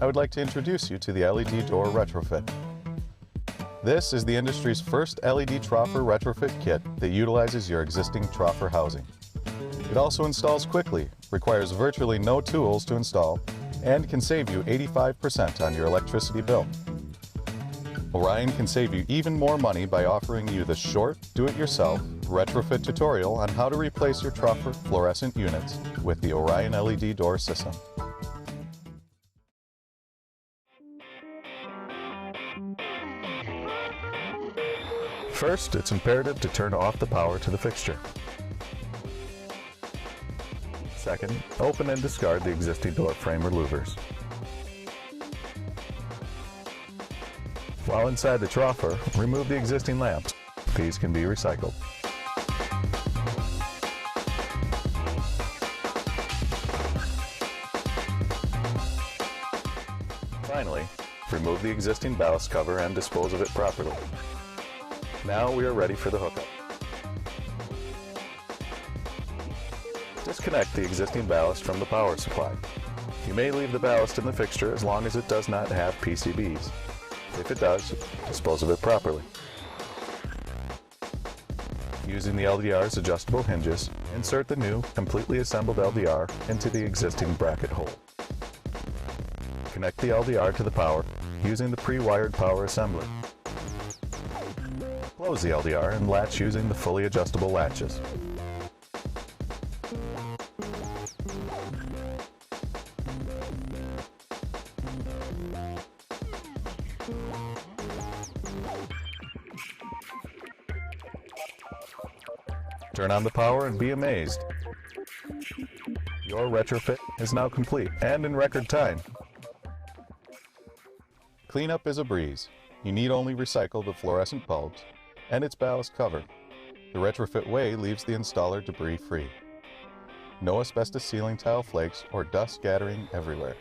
I would like to introduce you to the LED door retrofit. This is the industry's first LED troffer retrofit kit that utilizes your existing troffer housing. It also installs quickly, requires virtually no tools to install, and can save you 85% on your electricity bill. Orion can save you even more money by offering you the short, do-it-yourself retrofit tutorial on how to replace your troffer fluorescent units with the Orion LED door system. First, it's imperative to turn off the power to the fixture. Second, open and discard the existing door frame or louvers. While inside the troffer, remove the existing lamps. These can be recycled. Finally, remove the existing ballast cover and dispose of it properly. Now we are ready for the hookup. Disconnect the existing ballast from the power supply. You may leave the ballast in the fixture as long as it does not have PCBs. If it does, dispose of it properly. Using the LDR's adjustable hinges, insert the new, completely assembled LDR into the existing bracket hole. Connect the LDR to the power using the pre-wired power assembly. Close the LDR and latch using the fully adjustable latches. Turn on the power and be amazed. Your retrofit is now complete and in record time. Cleanup is a breeze. You need only recycle the fluorescent bulbs and its ballast cover. The retrofit way leaves the installer debris free. No asbestos ceiling tile flakes or dust scattering everywhere.